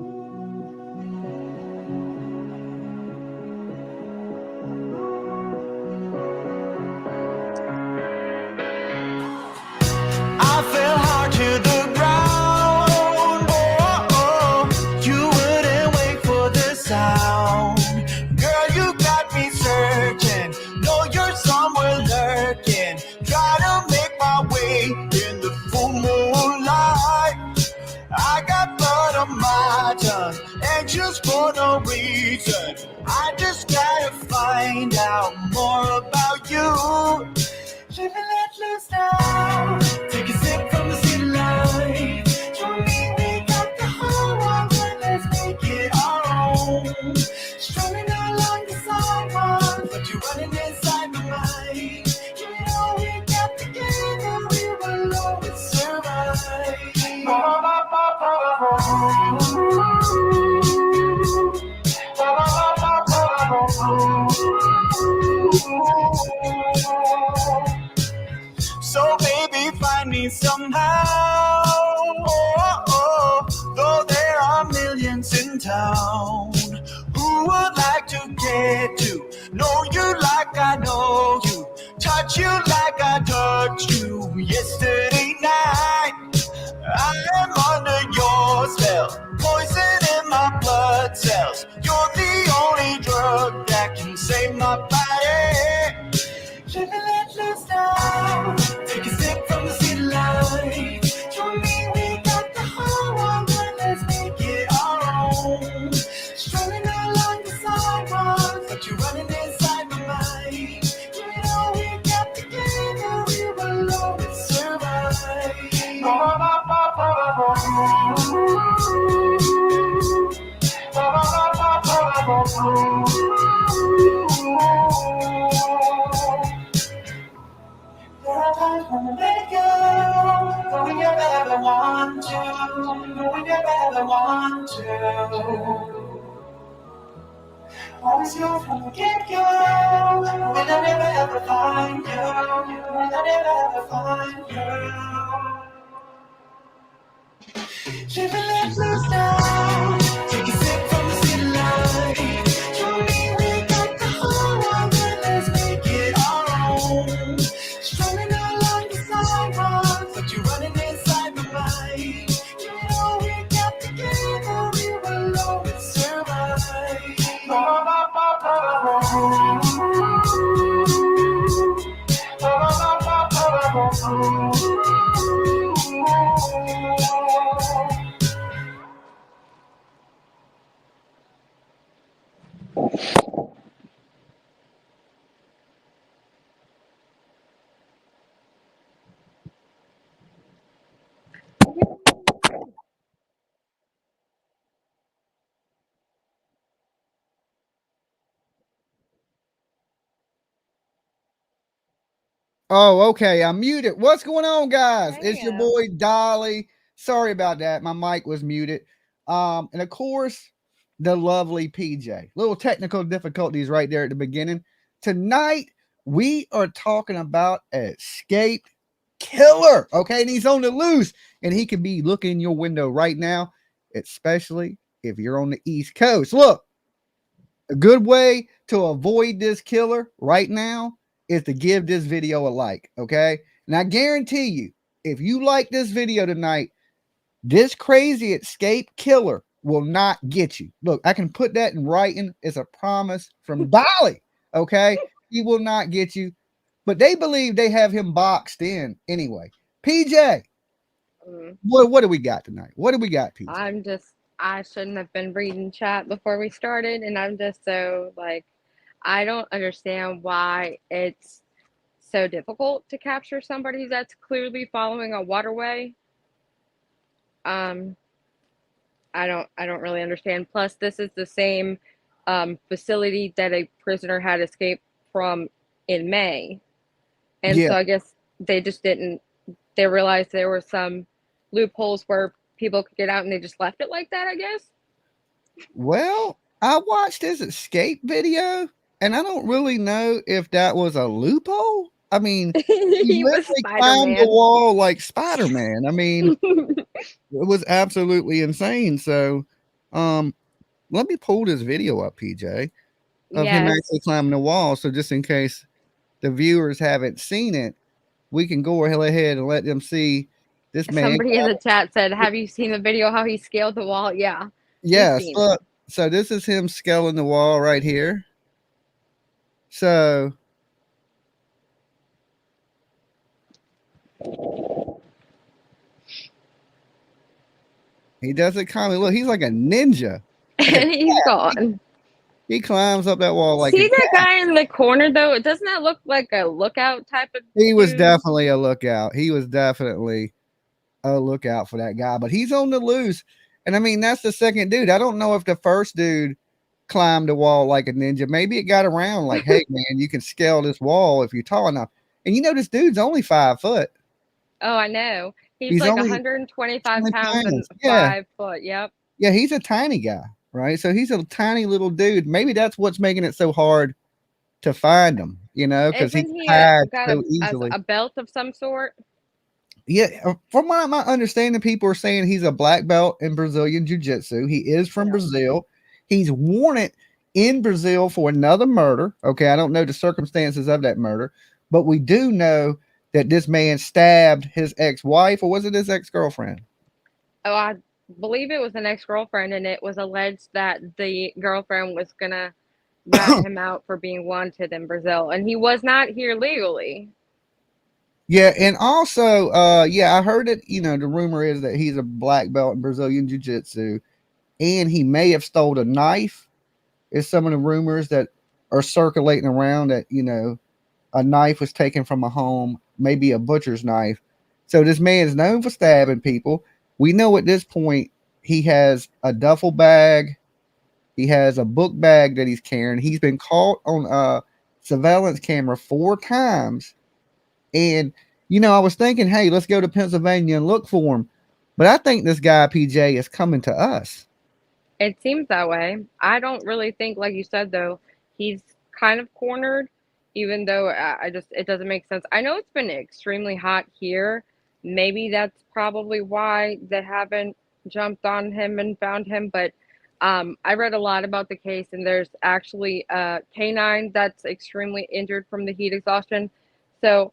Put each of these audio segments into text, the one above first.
I fell hard to the ground. Oh, oh, you wouldn't wait for the sound. Girl, you got me searching. Know you're somewhere lurking. Try to make my way in the full moonlight. I got blood on my tongue, anxious for no reason. I just gotta find out more about you. Live and let loose now. Take a sip from the city light. Join me, we got the whole world, and let's make it our own. Strolling along the sidewalk, but you're running inside my mind. You know we got together, we will always survive. So baby, find me somehow. Oh, oh, though there are millions in town who would like to get to know you like I know you, touch you like I touched you yesterday night. I am under your spell, poison in my blood cells. You're the only drug that can save my body. Live and let loose now. Take a sip from the city light. Join me, we got the whole world, and let's make it our own. Strolling along the sidewalk, but you're running inside my mind. You know we got together, we will always survive. There are times when we let go, but we never ever want to, but we never ever want to. Always yours from the get-go, we'll never ever find you, we'll never ever find you. Live and let loose now. Take a sip from the city light. Join me, we got the whole world, and let's make it our own. Strolling along the sidewalk, but you're running inside my mind. You know we got together, we will always survive. Oh, okay. I'm muted. What's going on, guys? It's your boy Dolly. Sorry about that. My mic was muted. And of course, the lovely PJ. Little technical difficulties right there at the beginning. Tonight, we are talking about escaped killer. Okay, and he's on the loose, and he could be looking in your window right now, especially if you're on the East Coast. Look, a good way to avoid this killer right now is to give this video a like, okay? And I guarantee you, if you like this video tonight, this crazy escape killer will not get you. Look, I can put that in writing. It's a promise from Dolly, okay? He will not get you, but they believe they have him boxed in anyway. PJ, what do we got tonight? What do we got, PJ? I shouldn't have been reading chat before we started, and I'm just so like, I don't understand why it's so difficult to capture somebody that's clearly following a waterway. I don't really understand. Plus, this is the same facility that a prisoner had escaped from in May, and so I guess they just didn't. They realized there were some loopholes where people could get out, and they just left it like that, I guess. Well, I watched his escape video, and I don't really know if that was a loophole. I mean, he literally climbed the wall like Spider-Man. I mean, it was absolutely insane. So Let me pull this video up, PJ, of him Yes. actually climbing the wall. So just in case the viewers haven't seen it, we can go ahead and let them see this man. Somebody in the chat said, "Have you seen the video how he scaled the wall?" Yeah, we've Yes, seen it. look. So this is him scaling the wall right here. So he does it calmly. Look, he's like a ninja. Like a And he's cat. gone. He climbs up that wall like a See that cat. guy in the corner though? Doesn't that look like a lookout type of He was dude? definitely a lookout. He was definitely a lookout for that guy, but he's on the loose. And I mean, that's the second dude. I don't know if the first dude climbed the wall like a ninja. Maybe it got around like, hey man, you can scale this wall if you're tall enough. And you know, this dude's only 5 foot. Oh, I know. He's He's like only 125 20 pounds and pounds. Yeah. 5 foot. Yep. Yeah, he's a tiny guy, right? So he's a tiny little dude. Maybe that's what's making it so hard to find him, because he Isn't he hides got so easily. a belt of some sort? Yeah, from what I'm understanding, people are saying he's a black belt in Brazilian Jiu-Jitsu. He is from Brazil. He's worn it in Brazil for another murder. Okay, I don't know the circumstances of that murder, but we do know that this man stabbed his ex-wife, or was it his ex-girlfriend? Oh, I believe it was an ex-girlfriend, and it was alleged that the girlfriend was gonna rat him out for being wanted in Brazil, and he was not here legally. Yeah, and also, yeah, I heard it. The rumor is that he's a black belt in Brazilian Jiu-Jitsu, and he may have stole a knife. Is some of the rumors that are circulating around that a knife was taken from a home, maybe a butcher's knife. So this man is known for stabbing people. We know at this point he has a duffel bag. He has a book bag that he's carrying. He's been caught on a surveillance camera 4 times. And, I was thinking, hey, let's go to Pennsylvania and look for him. But I think this guy, PJ, is coming to us. It seems that way. I don't really think, like you said, though, he's kind of cornered, even though it doesn't make sense. I know it's been extremely hot here. Maybe that's probably why they haven't jumped on him and found him. But I read a lot about the case, and there's actually a canine that's extremely injured from the heat exhaustion. So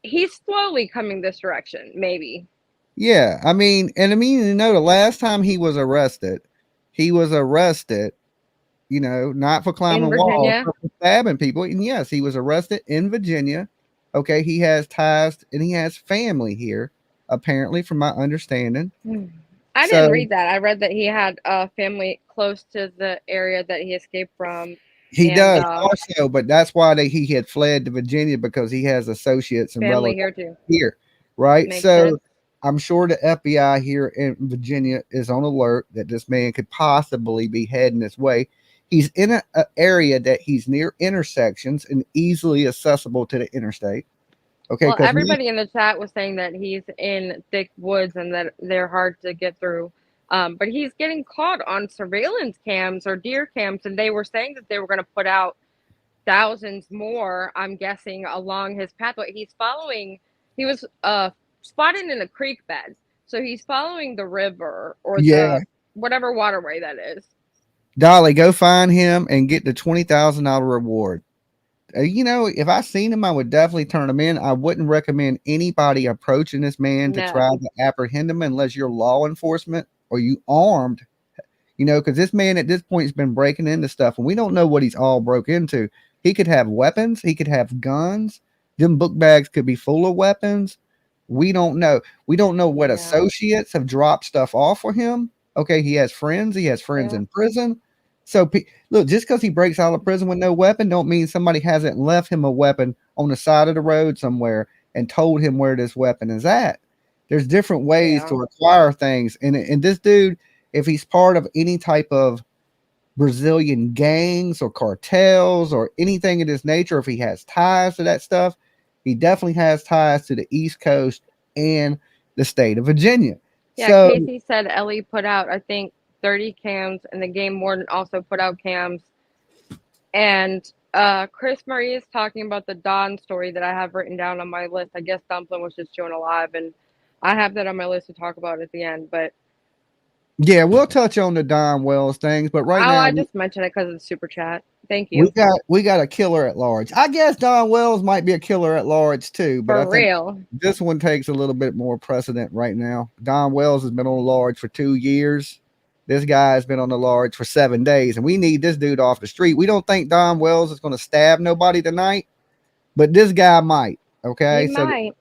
he's slowly coming this direction, maybe. Yeah, the last time he was arrested, not for In climbing walls, Virginia. but for stabbing people. And yes, he was arrested in Virginia. Okay, he has ties and he has family here, apparently, from my understanding. I So didn't read that. I read that he had a family close to the area that he escaped from. he And does also, but that's why he had fled to Virginia, because he has associates and family relatives here too. here, right? Makes So sense. I'm sure the FBI here in Virginia is on alert that this man could possibly be heading this way. He's in an area that he's near intersections and easily accessible to the interstate. Okay, Well, because everybody in the chat was saying that he's in thick woods and that they're hard to get through. But he's getting caught on surveillance cams or deer cams, and they were saying that they were going to put out thousands more, I'm guessing, along his pathway. He was spotted in a creek bed. So he's following the river or yeah, the whatever waterway that is. Dolly, go find him and get the $20,000 reward. If I seen him, I would definitely turn him in. I wouldn't recommend anybody approaching this man to try to apprehend him unless you're law enforcement or you armed. Because this man at this point has been breaking into stuff, and we don't know what he's all broke into. He could have weapons. He could have guns. Them book bags could be full of weapons. We don't know. We don't know what associates have dropped stuff off for him. Okay, he has friends. He has friends in prison. So look, just because he breaks out of prison with no weapon, don't mean somebody hasn't left him a weapon on the side of the road somewhere and told him where this weapon is at. There's different ways to acquire things, and this dude, if he's part of any type of Brazilian gangs or cartels or anything of this nature, if he has ties to that stuff, he definitely has ties to the East Coast and the state of Virginia. Yeah, So, Casey said Ellie put out, I think, 30 cams, and the game warden also put out cams. And Chris Murray is talking about the Don story that I have written down on my list. I guess Dumpling was just showing alive, and I have that on my list to talk about at the end. But Yeah, we'll touch on the Don Wells things, but right Oh, now I just mentioned it because of the super chat. Thank we you. got a killer at large. I guess Don Wells might be a killer at large too, but I For think real. this one takes a little bit more precedent right now. Don Wells has been on large for 2 years. This guy's been on the large for 7 days, and we need this dude off the street. We don't think Don Wells is going to stab nobody tonight, but this guy might. He Okay, so might.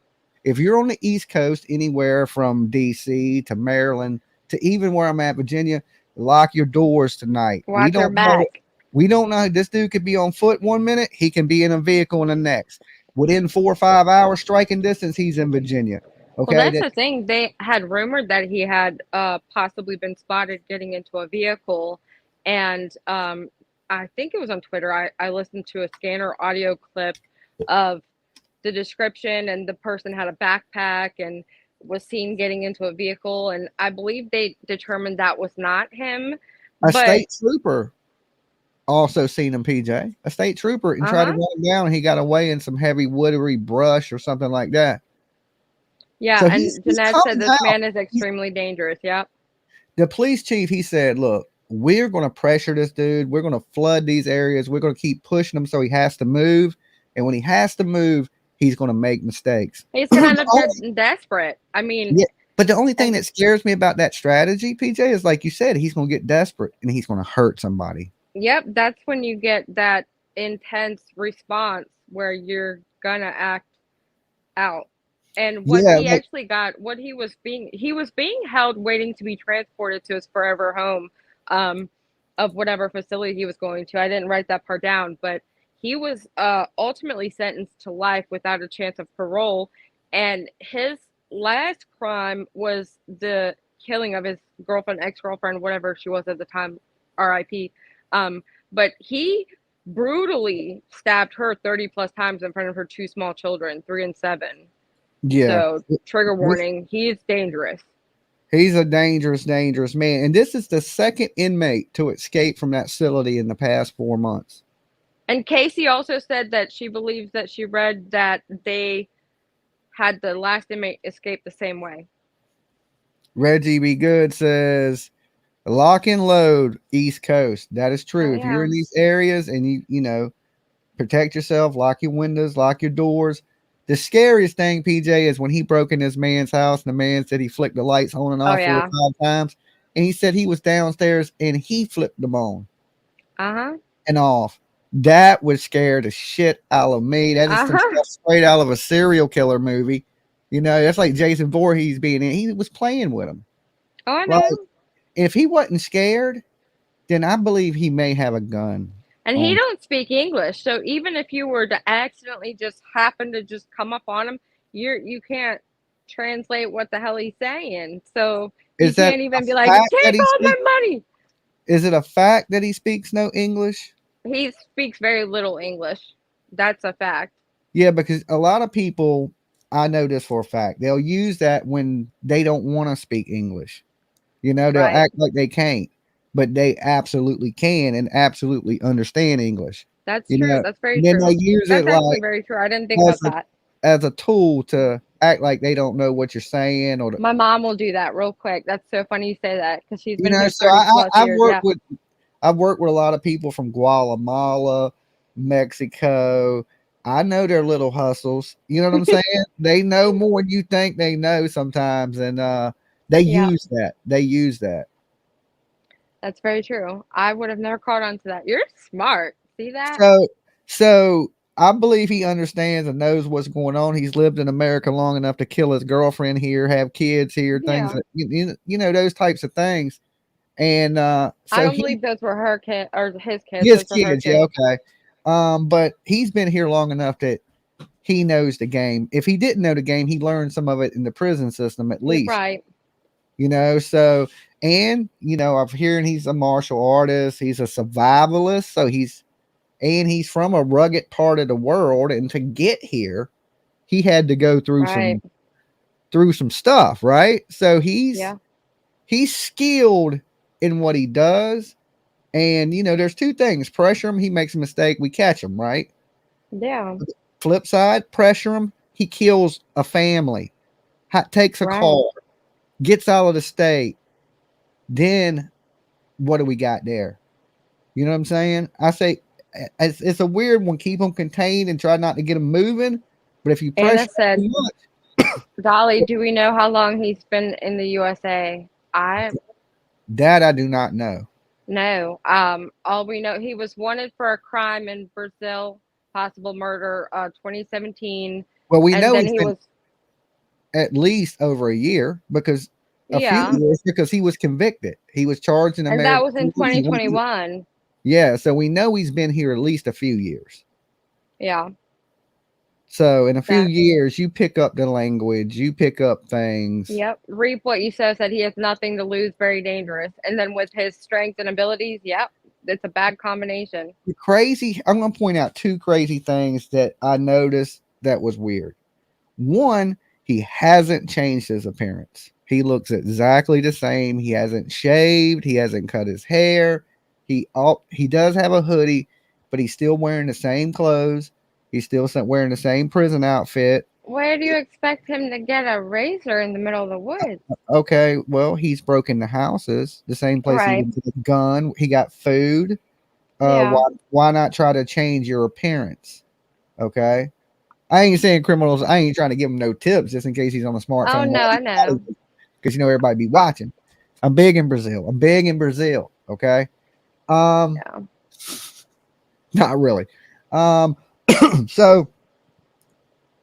if you're on the East Coast, anywhere from DC to Maryland to even where I'm at, Virginia, lock your doors tonight. We Watch her don't know. back. We don't know. This dude could be on foot 1 minute. He can be in a vehicle in the next. Within 4 or 5 hours striking distance, he's in Virginia. Well, Okay. that's the thing. They had rumored that he had possibly been spotted getting into a vehicle. And I think it was on Twitter. I listened to a scanner audio clip of the description, and the person had a backpack and was seen getting into a vehicle. And I believe they determined that was not him. A But state trooper also seen him, PJ. A state trooper and tried to run him down, and he got away in some heavy woody brush or something like that. yeah, So and Jeanette said this man is extremely dangerous. Yep. The police chief, he said, look, we're going to pressure this dude. We're going to flood these areas. We're going to keep pushing him so he has to move. And when he has to move, he's going to make mistakes. He's going to end up getting desperate. I mean, yeah, but the only thing that scares me about that strategy, PJ, is like you said, he's going to get desperate and he's going to hurt somebody. Yep, that's when you get that intense response where you're going to act out. And what he actually got, what he was being held waiting to be transported to his forever home of whatever facility he was going to. I didn't write that part down, but he was ultimately sentenced to life without a chance of parole. And his last crime was the killing of his girlfriend, ex-girlfriend, whatever she was at the time, RIP. But he brutally stabbed her 30 plus times in front of her 2 small children, 3 and 7. Yeah. So trigger warning, he's dangerous. He's a dangerous, dangerous man. And this is the second inmate to escape from that facility in the past 4 months. And Casey also said that she believes that she read that they had the last inmate escape the same way. Reggie B. Good says, lock and load East Coast. That is true. If you're in these areas and you know, protect yourself, lock your windows, lock your doors. The scariest thing, PJ, is when he broke in this man's house and the man said he flicked the lights on and off 4 or 5 times. And he said he was downstairs and he flipped them on and off. That would scare the shit out of me. That is some stuff straight out of a serial killer movie. You know, that's like Jason Voorhees being in. He was playing with him. Oh, I know. Like, if he wasn't scared, then I believe he may have a gun. And he don't speak English, so even if you were to accidentally just happen to just come up on him, you can't translate what the hell he's saying. So you can't even be like, take all my money. Is it a fact that he speaks no English? He speaks very little English. That's a fact. Yeah, because a lot of people, I know this for a fact, they'll use that when they don't want to speak English. You know, they'll act like they can't. But they absolutely can and absolutely understand English. That's true. That's very true. They use That's it actually like very true. I didn't think about that. As a tool to act like they don't know what you're saying. Or my mom will do that real quick. That's so funny you say that because she's been here so 30 plus years. I've worked with a lot of people from Guatemala, Mexico. I know their little hustles. You know what I'm saying? They know more than you think they know sometimes, and they use that. They use that. That's very true. I would have never caught on to that. You're smart. See that? So I believe he understands and knows what's going on. He's lived in America long enough to kill his girlfriend here, have kids here, things that, you know, those types of things. And so I don't believe those were her kids or his kids. His kids, yeah, okay. But he's been here long enough that he knows the game. If he didn't know the game, he learned some of it in the prison system at least. Right. You know, so, and, you know, I'm hearing he's a martial artist. He's a survivalist. So he's from a rugged part of the world. And to get here, he had to go through some stuff, right? So he's skilled in what he does. And, you know, there's 2 things. Pressure him, he makes a mistake, we catch him, right? Yeah. Flip side, pressure him, he kills a family, takes a car, gets out of the state, then what do we got there? You know what I'm saying? I say it's a weird one. Keep them contained and try not to get them moving. But if you Anna pressure said, too much, Dolly, do we know how long he's been in the USA? that I do not know. No. All we know, he was wanted for a crime in Brazil, possible murder, 2017, Well, we and know then he's he been was, at least over a year because a few yeah, years because he was convicted. He was charged in and that America. was in 2021. Yeah, so we know he's been here at least a few years. Yeah, So in a few that. years, you pick up the language, you pick up things. Yep. Reap what you sow said he has nothing to lose, very dangerous. And then with his strength and abilities, yep, it's a bad combination. Crazy. I'm going to point out two crazy things that I noticed that was weird. One, he hasn't changed his appearance. He looks exactly the same. He hasn't shaved. He hasn't cut his hair. He does have a hoodie, but he's still wearing the same clothes. He's still wearing the same prison outfit. Where do you expect him to get a razor in the middle of the woods? Okay, well, he's broken the houses, the same place he Right. would get a gun. He got food. Yeah. Why not try to change your appearance? Okay. I ain't saying criminals. I ain't trying to give him no tips just in case he's on a Oh, smartphone. no, I know. Because you know everybody be watching. I'm big in Brazil. I'm big in Brazil. Okay. Yeah. Not really. So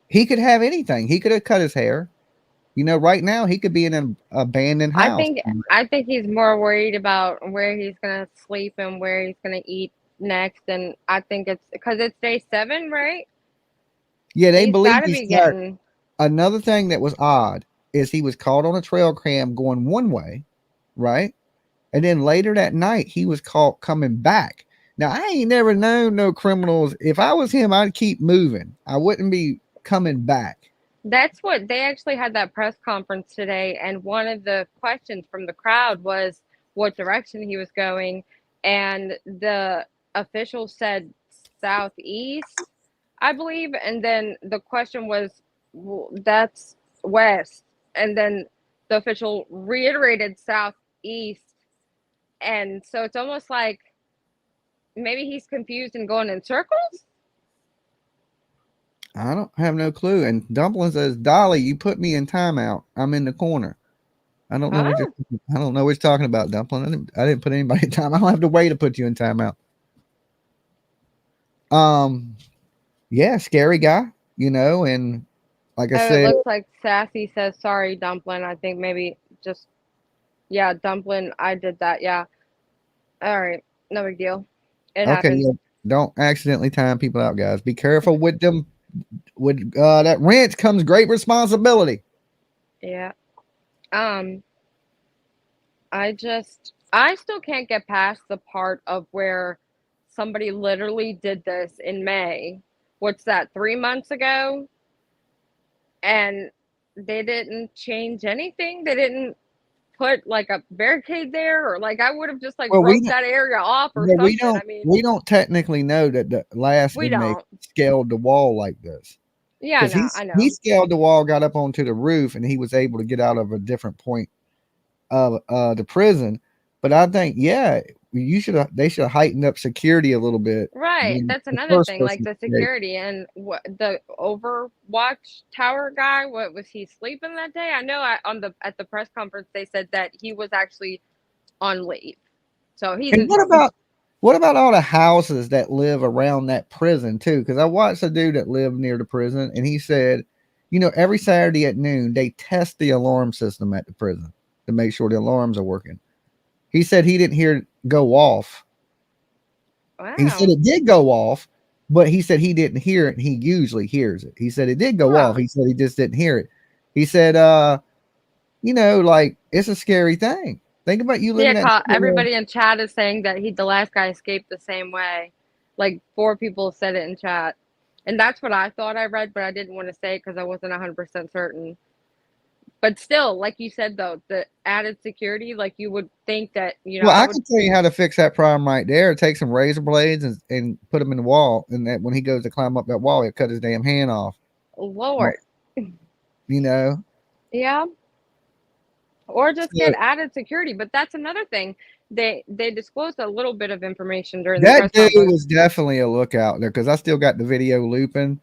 he could have anything. He could have cut his hair. You know, right now he could be in an abandoned house. I think he's more worried about where he's gonna sleep and where he's gonna eat next. And I think it's because it's day 7, right? Yeah, they He's believe gotta he's be got. getting. Another thing that was odd is he was caught on a trail cam going one way, right? And then later that night, he was caught coming back. Now, I ain't never known no criminals. If I was him, I'd keep moving. I wouldn't be coming back. That's what they actually had that press conference today. And one of the questions from the crowd was what direction he was going. And the official said southeast, I believe. And then the question was, well, that's west. And then the official reiterated southeast. And so it's almost like maybe he's confused and going in circles. I don't have no clue. And Dumpling says, Dolly, you put me in timeout. I'm in the corner. I don't know Huh? what you're talking about, Dumpling. I didn't put anybody in time. I don't have to wait to put you in timeout. Yeah, scary guy, you know, and like I Oh, it said, looks like Sassy says, sorry, Dumpling. I think maybe just, yeah, Dumpling. I did that. Yeah. All right. No big deal. It okay, happens. yeah, don't accidentally time people out, guys. Be careful with them. With that wrench comes great responsibility. Yeah. Um, I still can't get past the part of where somebody literally did this in May. What's that, 3 months ago? And they didn't change anything. They didn't put like a barricade there, or like I would have just like Well, broke that area off or yeah, something. I mean, we don't technically know that the last we inmate don't. scaled the wall like this Yeah, because I he know. scaled the wall, got up onto the roof, and he was able to get out of a different point of the prison. But I think, yeah, they should have heightened up security a little bit. Right. When That's the another first thing, like person the escaped. security and what the Overwatch tower guy. What was he sleeping that day? I know at the press conference they said that he was actually on leave, so he's And in trouble. what about all the houses that live around that prison too? Because I watched a dude that lived near the prison, and he said, you know, every Saturday at noon they test the alarm system at the prison to make sure the alarms are working. He said he didn't hear it go off. He said Wow. it did go off, but he said he didn't hear it. And he usually hears it. He said it did go off. Huh. He said he just didn't hear it. He said, you know, like it's a scary thing. Think about you living at Everybody in chat is saying that the last guy escaped the same way. Like 4 people said it in chat, and that's what I thought I read, but I didn't want to say it because I wasn't 100% certain. But still, like you said though, the added security, like you would think that Well, I I would. can tell you how to fix that problem right there. Take some razor blades and put them in the wall, and that when he goes to climb up that wall, he'll cut his damn hand off. Lord. You know, Yeah. or just So get added security. But that's another thing. They disclosed a little bit of information during the that press dude conference. was definitely a lookout there because I still got the video looping,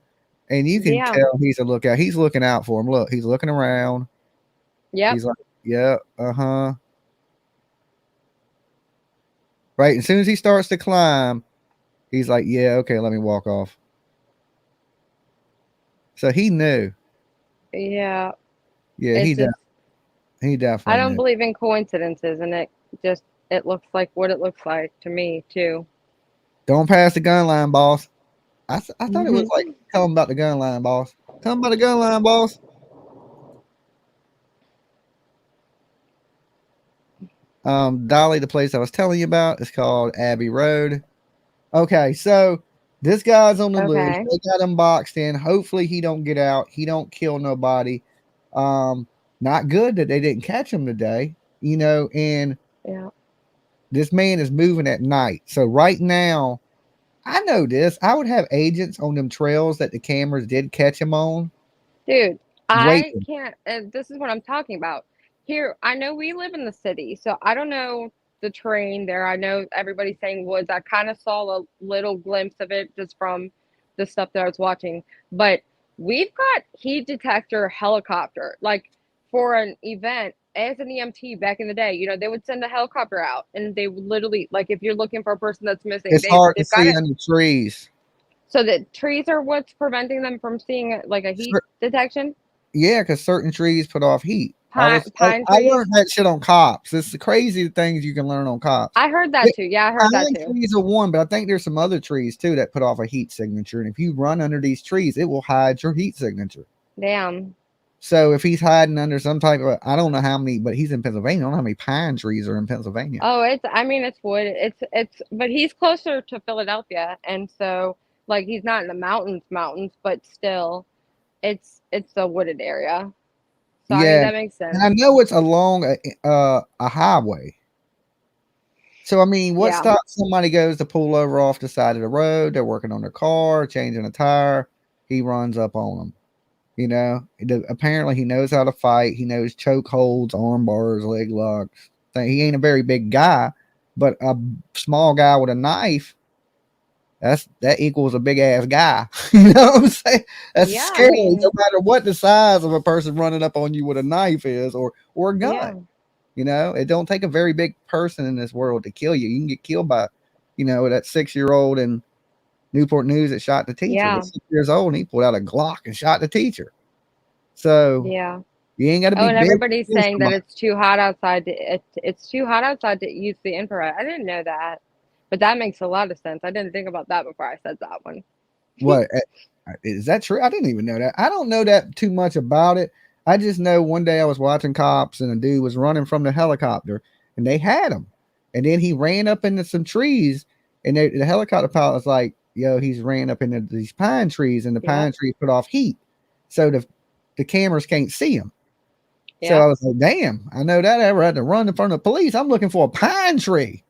and you can Yeah. tell he's a lookout. He's looking out for him. Look, he's looking around. Yep. He's like, yeah, uh-huh. Right. As soon as he starts to climb, he's like, yeah, okay, let me walk off. So he knew. Yeah. Yeah, It's just he I definitely don't knew. believe in coincidences, and it looks like what it looks like to me too. Don't pass the gun line, boss. I thought it was Mhm. like, tell him about the gun line, boss. Tell him about the gun line, boss. Dolly, the place I was telling you about is called Abbey Road. Okay, so this guy's on the loose. Okay. They got him boxed in. Hopefully he don't get out. He don't kill nobody. Um, Not good that they didn't catch him today, and Yeah. this man is moving at night. So right now, I know this. I would have agents on them trails that the cameras did catch him on. Dude, I Waiting. can't this is what I'm talking about. Here, I know we live in the city, so I don't know the terrain there. I know everybody's saying woods. I kind of saw a little glimpse of it just from the stuff that I was watching. But we've got heat detector helicopter. Like for an event as an EMT back in the day, they would send a helicopter out and they would literally like if you're looking for a person that's missing, It's hard to they've got see it in the trees. so that trees are what's preventing them from seeing like a heat detection. Yeah, because certain trees put off heat. Pine I trees. learned that shit on cops. It's the crazy things you can learn on cops. I heard Yeah, that too. Yeah, I heard that pine too. trees are one, but I think there's some other trees too that put off a heat signature. And if you run under these trees, it will hide your heat signature. Damn. So if he's hiding under some type of, I don't know how many, but he's in Pennsylvania. I don't know how many pine trees are in Pennsylvania. Oh, I mean, it's wood. But he's closer to Philadelphia, and so like he's not in the mountains, but still, it's a wooded area. So I mean, Yeah, that makes and I sense. know it's along a highway. So I mean, what Yeah. stops somebody goes to pull over off the side of the road? They're working on their car, changing a tire. He runs up on them. Apparently he knows how to fight. He knows choke holds, arm bars, leg locks. He ain't a very big guy, but a small guy with a knife, that equals a big ass guy. You know what I'm saying? That's Yeah. I scary, no mean, matter what the size of a person running up on you with a knife is or a gun. yeah. It don't take a very big person in this world to kill you. You can get killed by, that 6-year-old in Newport News that shot the teacher. Yeah. Was 6 years old and he pulled out a Glock and shot the teacher. So Yeah. you ain't got to Oh, be and big to everybody's kill saying that somebody. it's too hot outside it's too hot outside to use the infrared. I didn't know that. But that makes a lot of sense. I didn't think about that before I said that one. What is that true? I didn't even know that. I don't know that too much about it. I just know one day I was watching cops and a dude was running from the helicopter and they had him. And then he ran up into some trees and the helicopter pilot was like, yo, he's ran up into these pine trees and the Yep. pine trees put off heat. So the cameras can't see him. So I Yep. was like, damn, I know that. I ever had to run in front of the police. I'm looking for a pine tree.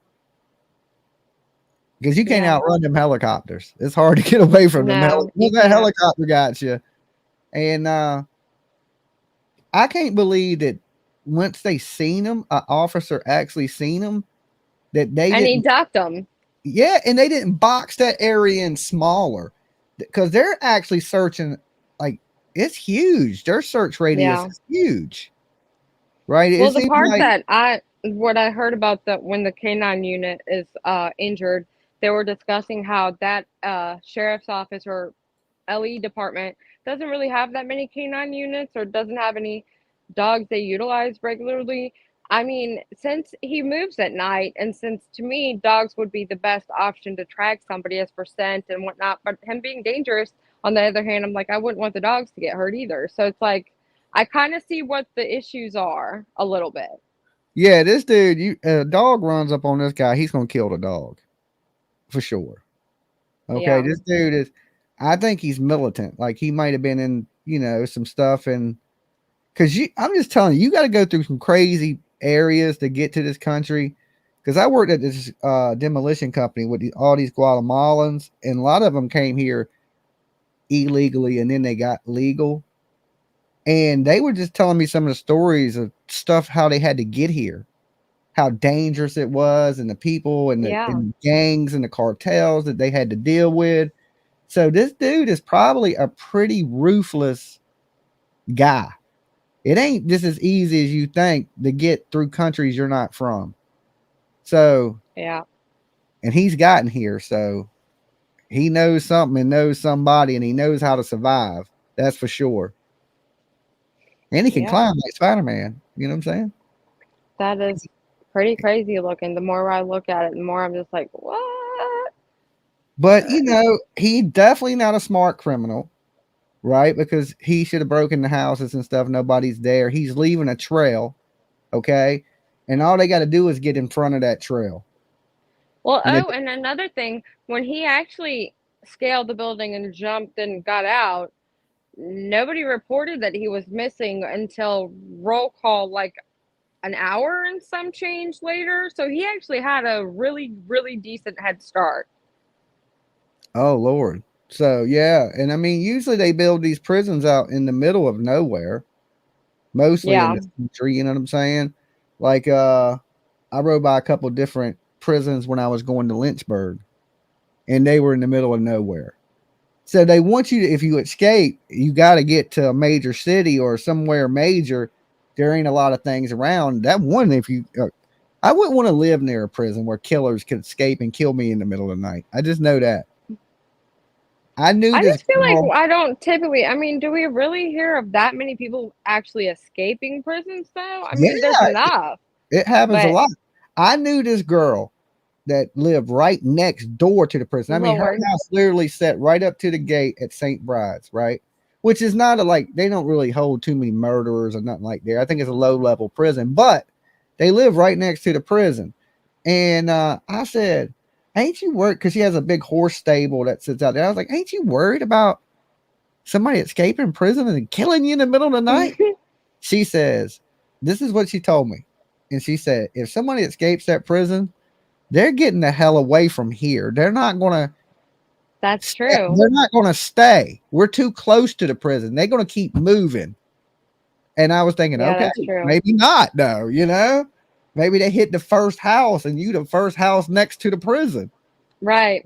Because you can't Yeah. outrun them helicopters. It's hard to get away from them. No, you That can't. helicopter got you. And I can't believe that once they seen him, an officer actually seen him, that they And he didn't. ducked them. Yeah, and they didn't box that area in smaller because they're actually searching. Like, it's huge. Their search radius Yeah. is huge. Right? Well, It the seems part like, that what I heard about that when the K9 unit is injured, they were discussing how that sheriff's office or LE department doesn't really have that many K9 units or doesn't have any dogs they utilize regularly. I mean, since he moves at night, and since to me dogs would be the best option to track somebody as for scent and whatnot, but him being dangerous, on the other hand, I'm like, I wouldn't want the dogs to get hurt either. So it's like, I kind of see what the issues are a little bit. yeah, this dude, a dog runs up on this guy, he's gonna kill the dog for sure. Okay, Yeah. this dude is. I think he's militant. Like he might have been in, some stuff, and because I'm just telling you, you got to go through some crazy areas to get to this country. Because I worked at this demolition company with all these Guatemalans, and a lot of them came here illegally, and then they got legal. And they were just telling me some of the stories of stuff how they had to get here, how dangerous it was, and the people and the, and the gangs and the cartels that they had to deal with. So this dude is probably a pretty ruthless guy. It ain't just as easy as you think to get through countries you're not from. So yeah, and he's gotten here, so he knows something and knows somebody, and he knows how to survive. That's for sure. And he can climb like Spider-Man. You know what I'm saying? That is pretty crazy looking. The more I look at it, the more I'm just like, what? But you know, he definitely not a smart criminal, right? Because he should have broken the houses and stuff. Nobody's there. He's leaving a trail, okay? And all they got to do is get in front of that trail. Well, and another thing, when he actually scaled the building and jumped and got out, nobody reported that he was missing until roll call like an hour and some change later. So he actually had a really, really decent head start. Oh, Lord. So, yeah. And I mean, usually they build these prisons out in the middle of nowhere, mostly in the country. You know what I'm saying? Like, I rode by a couple different prisons when I was going to Lynchburg, and they were in the middle of nowhere. So they want you to, if you escape, you got to get to a major city or somewhere major. There ain't a lot of things around. That one, if you, I wouldn't want to live near a prison where killers could escape and kill me in the middle of the night. I just know that. I just feel like I don't typically, I mean, do we really hear of that many people actually escaping prisons though? I mean, there's enough. It happens a lot. I knew this girl that lived right next door to the prison. I mean, her house literally set right up to the gate at St. Bride's, right? Which is not they don't really hold too many murderers or nothing like that. I think it's a low level prison, but they live right next to the prison. And I said, ain't you worried? Because she has a big horse stable that sits out there. I was like, ain't you worried about somebody escaping prison and killing you in the middle of the night? She says, this is what she told me. And she said, if somebody escapes that prison, they're getting the hell away from here. They're not going to. That's true. They're not going to stay. We're too close to the prison. They're going to keep moving. And I was thinking, okay, maybe not, though, you know? Maybe they hit the first house and you the first house next to the prison. Right.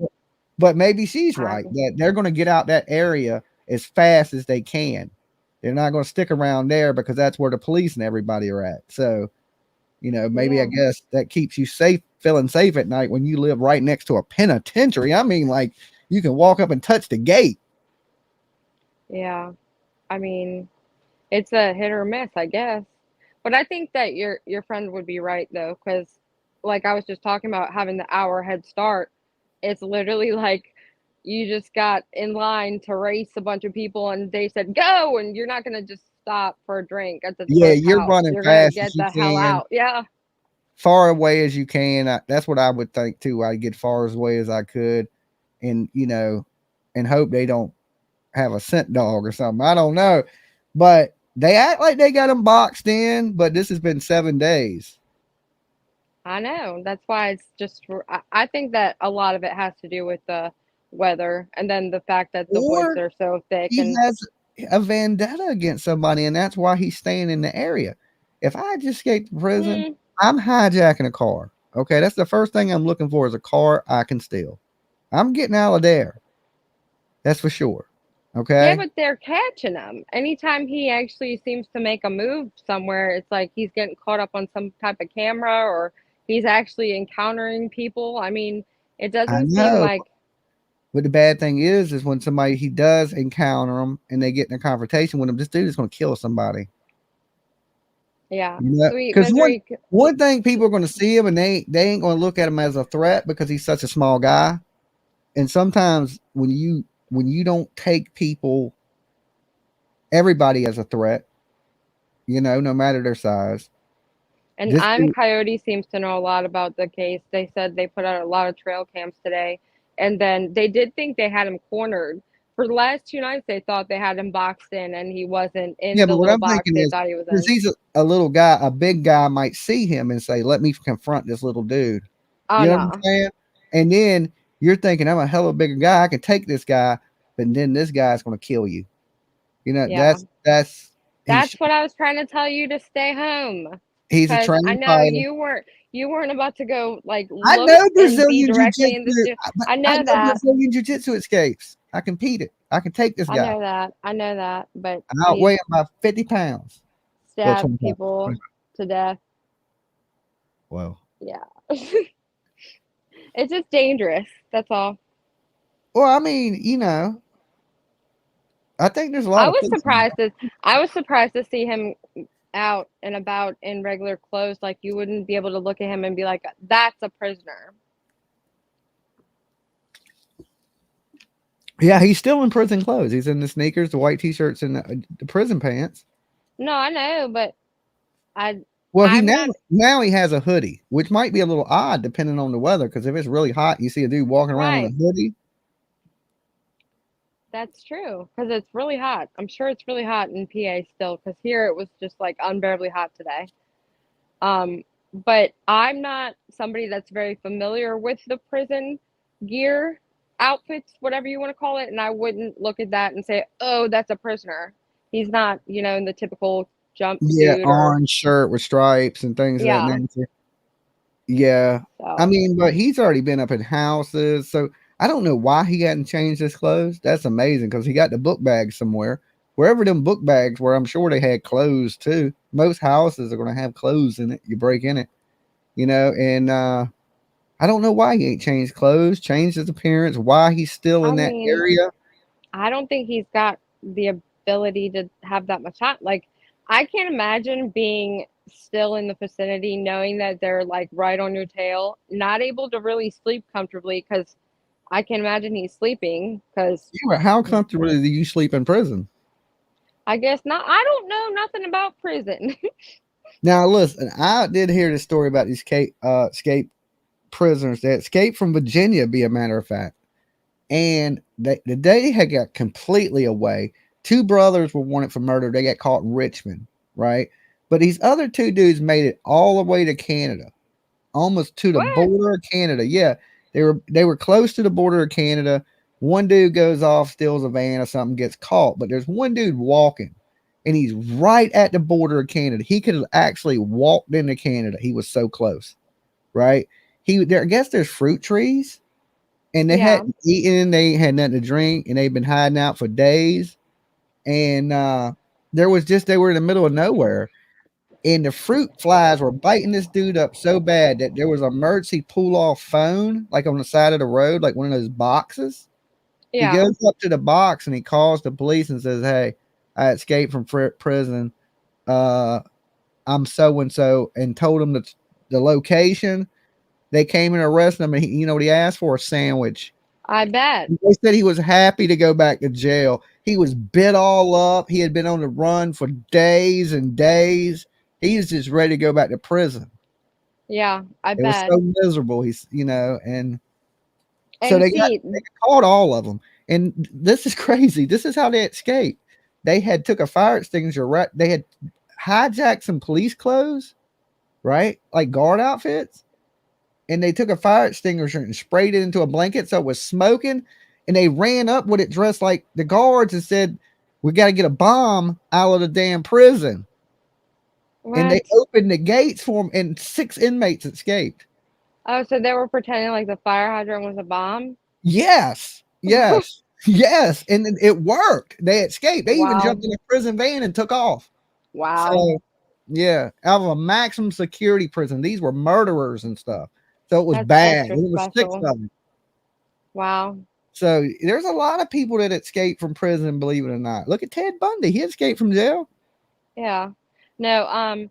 But maybe she's right that they're going to get out that area as fast as they can. They're not going to stick around there because that's where the police and everybody are at. So, you know, maybe I guess that keeps you safe, feeling safe at night when you live right next to a penitentiary. I mean, like you can walk up and touch the gate. Yeah. I mean, it's a hit or miss, I guess. But I think that your friend would be right though, because like I was just talking about having the hour head start, it's literally like you just got in line to race a bunch of people and they said go, and you're not gonna just stop for a drink at the you're house. running You're fast gonna get as you the hell out. Yeah, far away as you can. That's what I would think too. I'd get far away as I could, and you know, and hope they don't have a scent dog or something. I don't know, but they act like they got them boxed in, but this has been 7 days. I know. That's why it's just, I think that a lot of it has to do with the weather and then the fact that the woods are so thick. He has a vendetta against somebody, and that's why he's staying in the area. If I just escaped the prison, I'm hijacking a car. Okay, that's the first thing I'm looking for is a car I can steal. I'm getting out of there. That's for sure. Okay. Yeah, but they're catching him. Anytime he actually seems to make a move somewhere, it's like he's getting caught up on some type of camera or he's actually encountering people. I mean, it doesn't seem like. But the bad thing is when somebody he does encounter them and they get in a confrontation with him, this dude is going to kill somebody. Yeah. Because one thing people are going to see him and they ain't going to look at him as a threat because he's such a small guy. And sometimes when you don't take people, everybody as a threat, you know, no matter their size. And Coyote seems to know a lot about the case. They said they put out a lot of trail cams today. And then they did think they had him cornered. For the last 2 nights, they thought they had him boxed in, and he wasn't in the little box they thought he was in. He's a little guy, a big guy might see him and say, let me confront this little dude. You know what I'm saying? And then you're thinking, I'm a hell of a bigger guy. I can take this guy, but then this guy's going to kill you. You know, that's That's what I was trying to tell you, to stay home. He's a Because I trained know fighter. you weren't about to go like I look know and be Brazilian directly in the jiu-jitsu. studio. I know know that. Brazilian jiu-jitsu escapes. I can beat it. I can take this I guy. know that. I know that. But I outweigh him by 50 pounds. Well, stab 25. people to death. Well. Yeah. It's just dangerous. That's all. Well, I mean, I think there's a lot I of was police. surprised to see him out and about in regular clothes. Like, you wouldn't be able to look at him and be like, that's a prisoner. Yeah, he's still in prison clothes. He's in the sneakers, the white t-shirts, and the prison pants. No, I know, but Well, I'm not. now he has a hoodie, which might be a little odd depending on the weather. Because if it's really hot, you see a dude walking around in Right. a hoodie. That's true, because it's really hot. I'm sure it's really hot in PA still, because here it was just like unbearably hot today. But I'm not somebody that's very familiar with the prison gear, outfits, whatever you want to call it, and I wouldn't look at that and say, "Oh, that's a prisoner." He's not, in the typical Yeah, jumpsuit or orange shirt with stripes and things of that yeah. nature. Yeah, I So mean, but he's already been up in houses, so I don't know why he hadn't changed his clothes. That's amazing because he got the book bag somewhere. Wherever them book bags were, I'm sure they had clothes too. Most houses are going to have clothes in it. You break in it, and I don't know why he ain't changed clothes, changed his appearance, why he's still I in that mean, area. I don't think he's got the ability to have that much time. Like, I can't imagine being still in the vicinity, knowing that they're like right on your tail, not able to really sleep comfortably, because I can imagine he's sleeping. Because Yeah, but how comfortable do you sleep in prison? I guess not. I don't know nothing about prison. Now, listen, I did hear the story about these escape prisoners that escaped from Virginia, be a matter of fact. And the day had got completely away. Two brothers were wanted for murder. They got caught in Richmond, right? But these other two dudes made it all the way to Canada, almost to the What? border of Canada. Yeah, they were close to the border of Canada. One dude goes off, steals a van or something, gets caught. But there's one dude walking, and he's right at the border of Canada. He could have actually walked into Canada. He was so close, right? I guess there's fruit trees, and they Yeah. hadn't eaten, they had nothing to drink, and they'd been hiding out for days. And they were in the middle of nowhere, and the fruit flies were biting this dude up so bad that there was an emergency pull off phone, like on the side of the road, like one of those boxes. He Yeah. goes up to the box and he calls the police and says, "Hey, I escaped from prison. I'm so and so," and told him the location. They came and arrested him, and you know what he asked for? A sandwich. I bet. They said he was happy to go back to jail. He was bit all up. He had been on the run for days and days. He was just ready to go back to prison. Yeah, I It was bet. so miserable. And so And they see, caught all of them. And this is crazy. This is how they escaped. They had took a fire extinguisher, right? They had hijacked some police clothes, right? Like guard outfits. And they took a fire extinguisher and sprayed it into a blanket so it was smoking. And they ran up with it dressed like the guards and said, "We got to get a bomb out of the damn prison." And they what? opened the gates for them, and 6 inmates escaped. Oh, so they were pretending like the fire hydrant was a bomb? Yes, yes, yes. And it worked. They escaped. They even Wow. jumped in a prison van and took off. Wow. So, yeah, out of a maximum security prison. These were murderers and stuff. So it was That's bad. extra It was 6 special. of them. Wow. So there's a lot of people that escape from prison, believe it or not. Look at Ted Bundy. He escaped from jail. Yeah. No,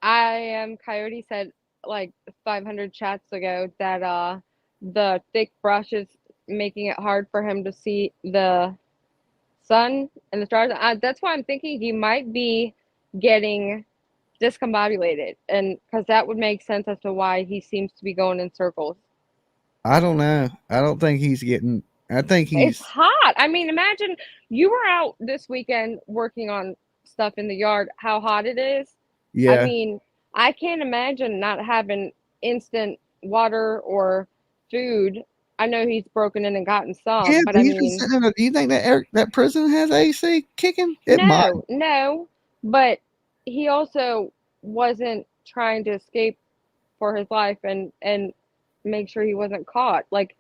Coyote said like 500 chats ago that the thick brush is making it hard for him to see the sun and the stars. That's why I'm thinking he might be getting discombobulated, and because that would make sense as to why he seems to be going in circles. I don't know. I don't think he's getting. I think It's he's. hot. I mean, imagine you were out this weekend working on stuff in the yard, how hot it is. I Yeah. mean, I can't imagine not having instant water or food. I know he's broken in and gotten Yeah, some, but but I he's been mean, sitting in. Do you think that that prison has AC kicking? It might. no, but he also wasn't trying to escape for his life and make sure he wasn't caught. Like,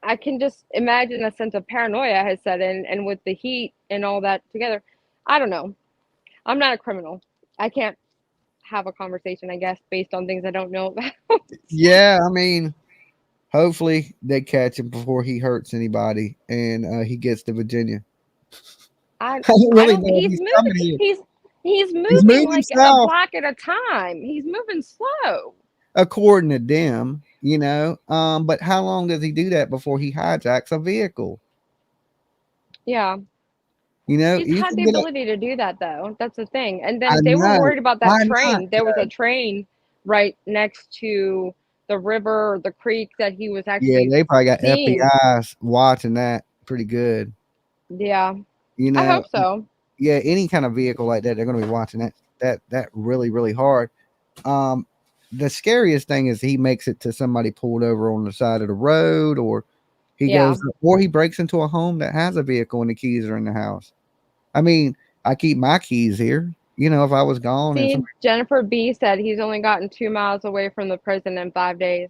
I can just imagine a sense of paranoia has set in, and with the heat and all that together, I don't know. I'm not a criminal. I can't have a conversation, I guess, based on things I don't know about. Yeah, I mean, hopefully they catch him before he hurts anybody and he gets to Virginia. I I don't I really don't. know if He's he's moving. coming here. He's He's moving moving like a south block at a time. He's moving slow. according to them, you know. But how long does he do that before he hijacks a vehicle? Yeah. You know, He's you had can the get a. ability to do that though. That's the thing. And I then they were know. worried about Why that not? train. There was a train right next to the river or the creek that he was Yeah, actually they probably got seeing. FBI's watching that pretty good. Yeah. You I know, hope so. yeah, any kind of vehicle like that, they're going to be watching that really really hard. Um, the scariest thing is he makes it to somebody pulled over on the side of the road, Yeah. or he breaks into a home that has a vehicle and the keys are in the house. I mean, I keep my keys here. You know, if I was gone and See, somebody, Jennifer B said he's only gotten 2 miles away from the prison in 5 days.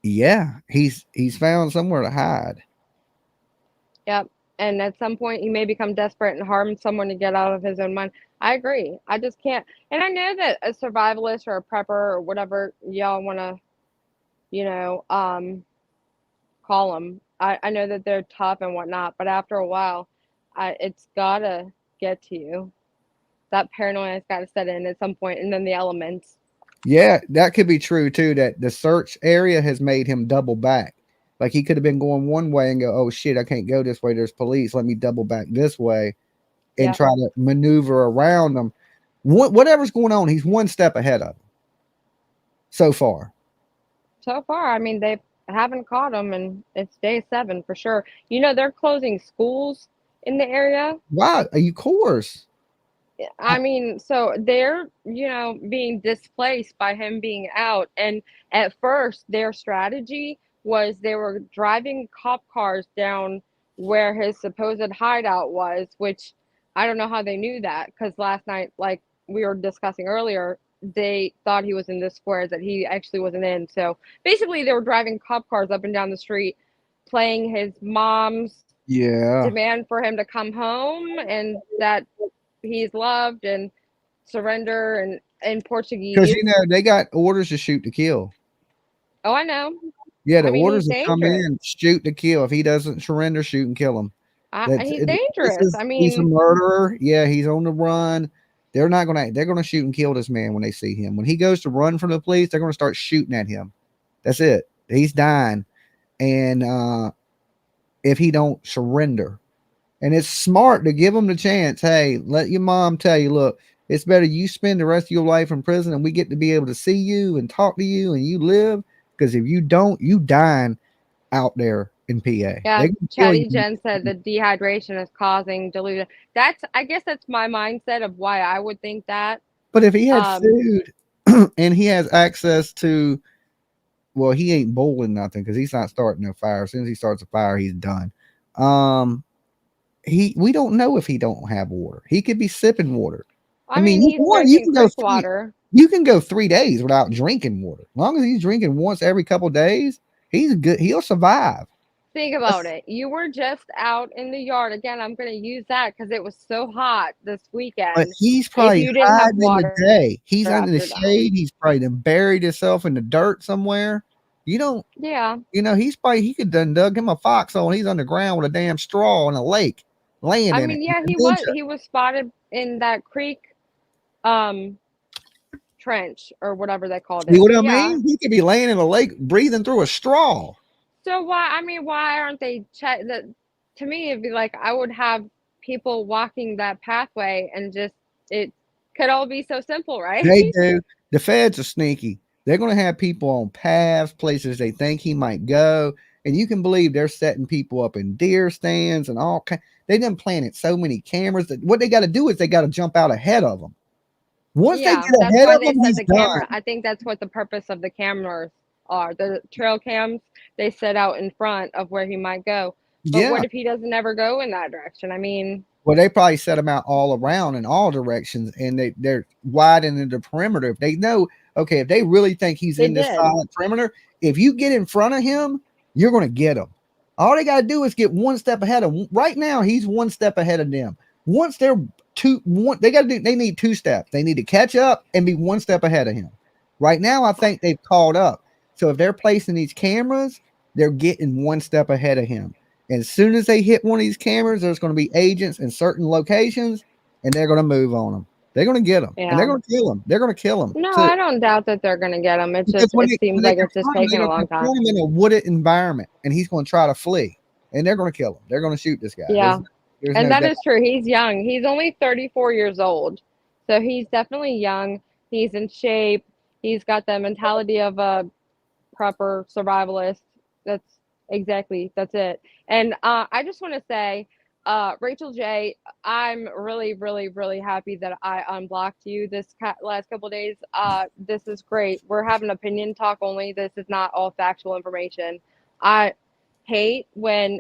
yeah, he's found somewhere to hide. Yep. And at some point, he may become desperate and harm someone to get out of his own mind. I agree. I just can't. And I know that a survivalist or a prepper or whatever y'all want to, you know, call them, I know that they're tough and whatnot, but after a while, it's got to get to you. That paranoia's got to set in at some point, and then the elements. Yeah, that could be true too. That the search area has made him double back. Like he could have been going one way and go, "Oh shit, I can't go this way. There's police. Let me double back this way and Yep. try to maneuver around them." Whatever's going on, he's one step ahead of them so far. So far, I mean, they haven't caught him, and it's day 7 for sure. You know, they're closing schools in the area. Wow, of course. I mean, so they're, you know, being displaced by him being out. And at first, their strategy was they were driving cop cars down where his supposed hideout was, which I don't know how they knew that because last night, like we were discussing earlier, they thought he was in the squares that he actually wasn't in. So basically, they were driving cop cars up and down the street, playing his mom's Yeah, demand for him to come home and that he's loved and surrender and in because Portuguese. they got orders to shoot to kill. Oh, I know. Yeah, the I mean, he's orders have come dangerous. in: shoot to kill. If he doesn't surrender, shoot and kill him. He's dangerous. I He's a mean, murderer. Yeah, he's on the run. They're gonna shoot and kill this man when they see him. When he goes to run from the police, they're gonna start shooting at him. That's it. He's dying. And if he don't surrender. And it's smart to give him the chance. Hey, let your mom tell you, look, it's better you spend the rest of your life in prison and we get to be able to see you and talk to you and you live. Because if you don't, you dying out there in PA. yeah, They can kill Chatty you. Jen said the dehydration is causing delusion. I guess that's my mindset of why I would think that. But if he had Um, food and he has access to, well, he ain't bowling nothing because he's not starting a fire. As soon as he starts a fire, he's done. Um, we don't know if he don't have water. He could be sipping water. I I mean, mean, he's one, you drinking can go creek water. you can go 3 days without drinking water. As long as he's drinking once every couple days, he's good. He'll survive. Think about it. You were just out in the yard. Again, I'm going to use that because it was so hot this But weekend. he's If probably you didn't have hiding in the water day. He's under the after that. shade. He's probably done buried himself in the dirt somewhere. You don't, Yeah. he could done dug him a foxhole and he's underground with a damn straw in a lake, laying I in it. mean, yeah, he was spotted in that creek um trench or whatever they called See it. what So I yeah. mean? He could be laying in a lake breathing through a straw. So why aren't they check that? To me it'd be like I would have people walking that pathway and just it could all be so simple, right? They do. The feds are sneaky. They're going to have people on paths, places they think he might go. And you can believe they're setting people up in deer stands and all kinds. They done planted so many cameras that what they got to do is they got to jump out ahead of them. Once they Yeah, get that's ahead why of they them, said he's the done. camera. I think that's what the purpose of the cameras are. The trail cams, they set out in front of where he might go. But Yeah. what if he doesn't ever go in that direction? I mean, Well, they probably set them out all around in all directions, and they're widening the perimeter. If they know, okay, if they really think he's They in this did. silent perimeter, if you get in front of him, you're going to get him. All they got to do is get one step ahead of. Right now, he's one step ahead of them. Once they're they got to do. They need 2 steps. They need to catch up and be one step ahead of him. Right now, I think they've caught up. So if they're placing these cameras, they're getting one step ahead of him. And as soon as they hit one of these cameras, there's going to be agents in certain locations, and they're going to move on them. They're going to get them, and they're going to kill them. They're going to kill them. No, So, I don't doubt that they're going to get him. It's because just, it seems like it's just taking a long time. Him in a wooded environment, and he's going to try to flee, and they're going to kill him. They're going to shoot this guy. Yeah. There's And no that doubt. is true. He's young. He's only 34 years old. So he's definitely young. He's in shape. He's got the mentality of a proper survivalist. That's it. And I just want to say, Rachel J, I'm really, really, really happy that I unblocked you this last couple of days. This is great. We're having opinion talk only. This is not all factual information. I hate when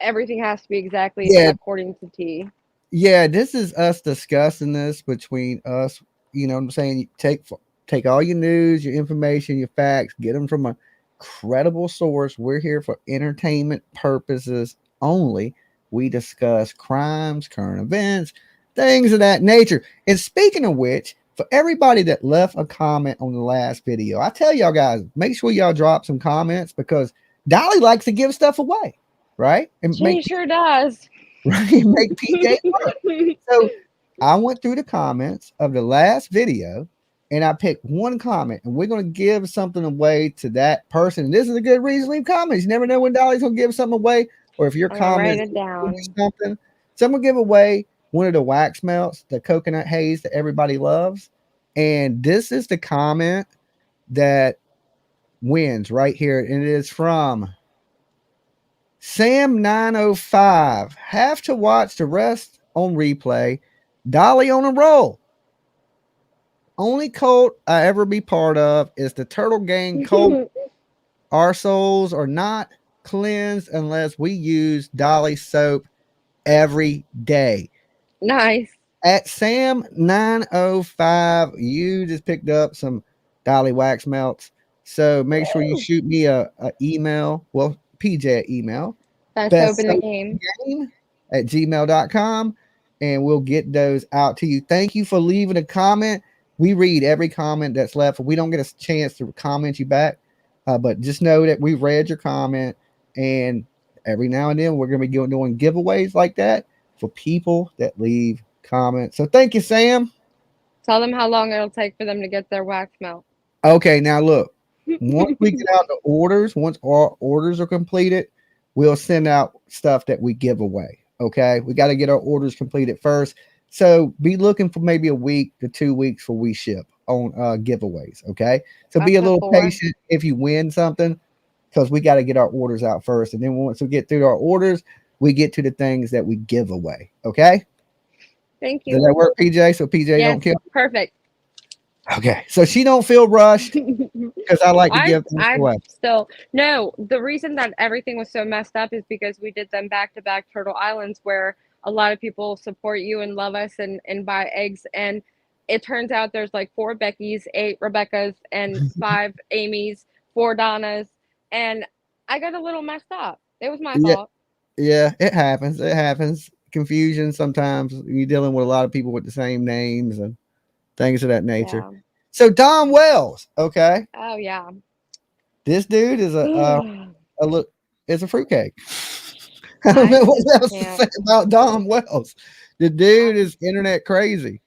everything has to be exactly according to T. Yeah, this is us discussing this between us. You know what I'm saying? Take all your news, your information, your facts, get them from a credible source. We're here for entertainment purposes only. We discuss crimes, current events, things of that nature. And speaking of which, for everybody that left a comment on the last video, I tell y'all guys, make sure y'all drop some comments because Dolly likes to give stuff away, right? And She sure does. Right, make PJ work. So I went through the comments of the last video and I picked one comment, and we're going to give something away to that person. And this is a good reason to leave comments. You never know when Dolly's going to give something away, or if your comment write it down. Something. Someone give away one of the wax melts, the coconut haze that everybody loves. And this is the comment that wins right here. And it is from Sam 905. Have to watch the rest on replay. Dolly on a roll. Only cult I ever be part of is the Turtle Gang cult. Our souls are not cleansed unless we use Dolly soap every day. Nice. At Sam 905, you just picked up some Dolly wax melts. So make sure you shoot me a email. Well, PJ email. Best soap in the game at gmail.com, and we'll get those out to you. Thank you for leaving a comment. We read every comment that's left. We don't get a chance to comment you back, but just know that we read your comment, and every now and then we're going to be doing giveaways like that for people that leave comments. So thank you, Sam. Tell them how long it'll take for them to get their wax melt. Okay, now look, once we get out the orders, once our orders are completed, we'll send out stuff that we give away. Okay, we got to get our orders completed first. So be looking for maybe a week to 2 weeks for we ship on giveaways. Okay, so be a little patient if you win something, because we got to get our orders out first. And then once we get through our orders, we get to the things that we give away. Okay. Thank you. Does that work, PJ? So PJ don't kill. Perfect. Okay, so she don't feel rushed because I like to give things away. Still, no, the reason that everything was so messed up is because we did them back-to-back Turtle Islands, where a lot of people support you and love us and buy eggs, and it turns out there's like 4 Beckys, 8 Rebeccas, and 5 Amy's, 4 Donnas, and I got a little messed up. It was my fault. Yeah, it happens. It happens. Confusion sometimes. You're dealing with a lot of people with the same names and things of that nature. Yeah. So Don Wells, okay. Oh yeah. This dude is is a fruitcake. I don't know what else to say about Don Wells. The dude is internet crazy.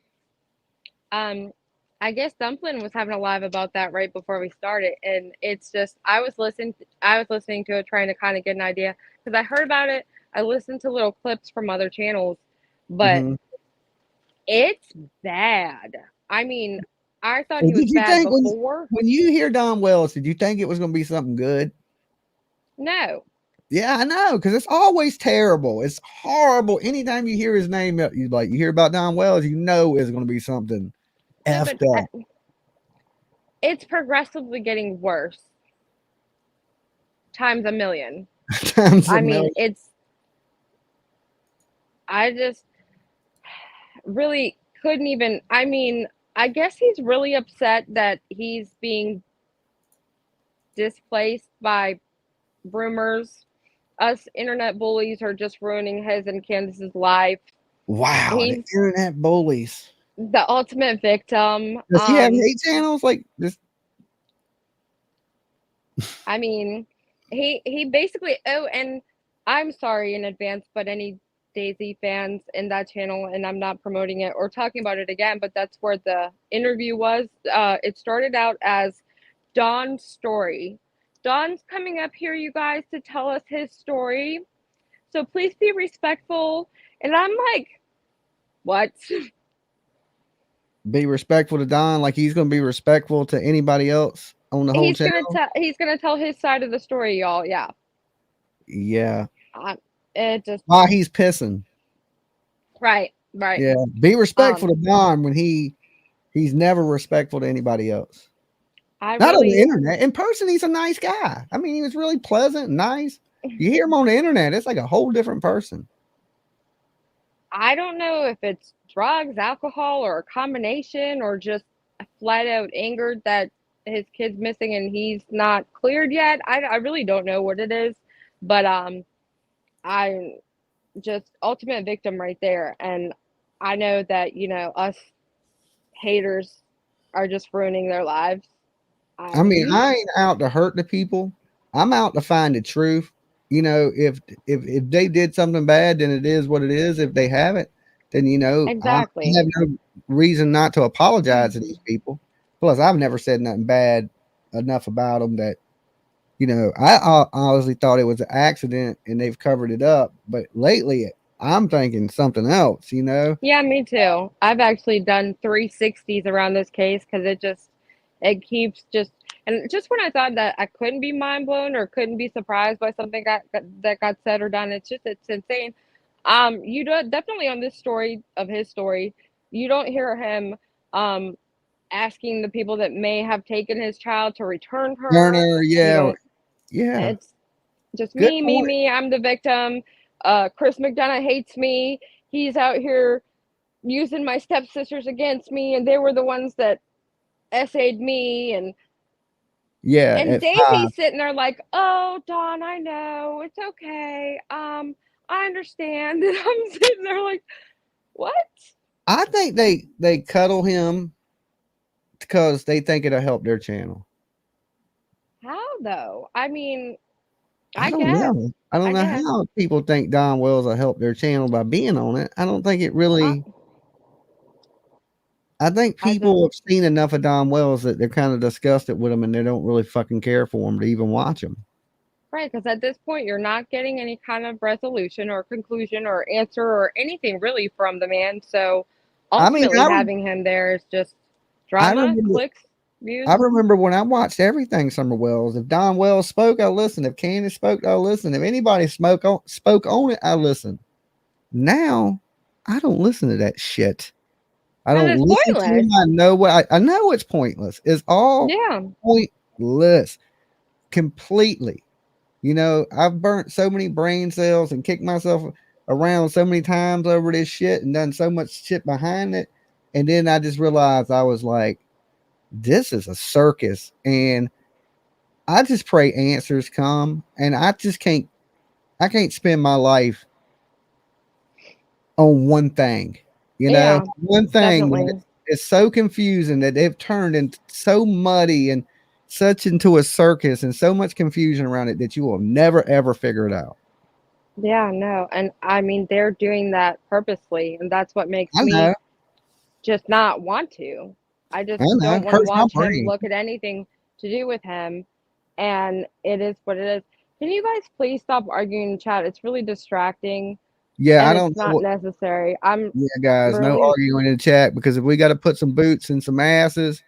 I guess Dumplin was having a live about that right before we started, and it's just I was listening to it, trying to kind of get an idea, because I heard about it. I listened to little clips from other channels, but it's bad. I mean, I thought he was bad before. When you hear Don Wells, did you think it was going to be something good? No. Yeah, I know, because it's always terrible. It's horrible. Anytime you hear his name, you hear about Don Wells, you know it's going to be something effed up. It's progressively getting worse. Times a million. Times a million. It's I just really couldn't even. I mean, I guess he's really upset that he's being displaced by rumors. Us internet bullies are just ruining his and Candace's life. Wow, the He's internet bullies. the ultimate victim. Does he have hate channels like this? I mean, he basically. Oh, and I'm sorry in advance, but any Daisy fans in that channel, and I'm not promoting it or talking about it again, but that's where the interview was. It started out as Don's story. Don's coming up here, you guys, to tell us his story. So please be respectful. And I'm like, what? Be respectful to Don, like he's going to be respectful to anybody else on the whole channel. He's gonna tell his side of the story, y'all. Yeah. Yeah. It just While he's pissing. right. Yeah. Be respectful to Don when he's never respectful to anybody else. Not on the internet. In person, he's a nice guy. I mean, he was really pleasant and nice. You hear him on the internet, it's like a whole different person. I don't know if it's drugs, alcohol, or a combination, or just flat out angered that his kid's missing and he's not cleared yet. I really don't know what it is, but I'm just ultimate victim right there. And I know that, us haters are just ruining their lives. I mean, I ain't out to hurt the people. I'm out to find the truth. If they did something bad, then it is what it is. If they haven't, then exactly. I have no reason not to apologize to these people. Plus, I've never said nothing bad enough about them that I honestly thought it was an accident and they've covered it up. But lately, I'm thinking something else. Yeah, me too. I've actually done 360s around this case because it keeps and just when I thought that I couldn't be mind blown or couldn't be surprised by something that got said or done, it's insane. You definitely on this story of his story, you don't hear him asking the people that may have taken his child to return her. Yeah. It's just Good me. I'm the victim. Chris McDonough hates me. He's out here using my stepsisters against me, and they were the ones that essayed me. And Daisy's sitting there like, "Oh, Don, I know. It's okay. I understand." And I'm sitting there like, "What?" I think they cuddle him because they think it'll help their channel. How though? I mean, I don't know. I don't know how people think Don Wells will help their channel by being on it. I don't think it really. I think people have seen enough of Don Wells that they're kind of disgusted with him and they don't really fucking care for him to even watch him. Right, because at this point, you're not getting any kind of resolution or conclusion or answer or anything really from the man. So ultimately, having him there is just drama, clicks, views. I remember when I watched everything Summer Wells. If Don Wells spoke, I listened. If Candace spoke, I listened. If anybody spoke on it, I listened. Now, I don't listen to that shit. I don't listen to him. I know I know it's pointless. It's all pointless. Completely. I've burnt so many brain cells and kicked myself around so many times over this shit and done so much shit behind it. And then I just realized I was like, this is a circus. And I just pray answers come. And I can't spend my life on one thing. One thing is so confusing that they've turned into so muddy and such into a circus and so much confusion around it that you will never ever figure it out. Yeah, no. And I mean, they're doing that purposely, and that's what makes me just not want to. I just don't want to watch him look at anything to do with him. And it is what it is. Can you guys please stop arguing in chat? It's really distracting. Yeah, and it's not necessary. Guys, no arguing in the chat, because if we got to put some boots and some asses,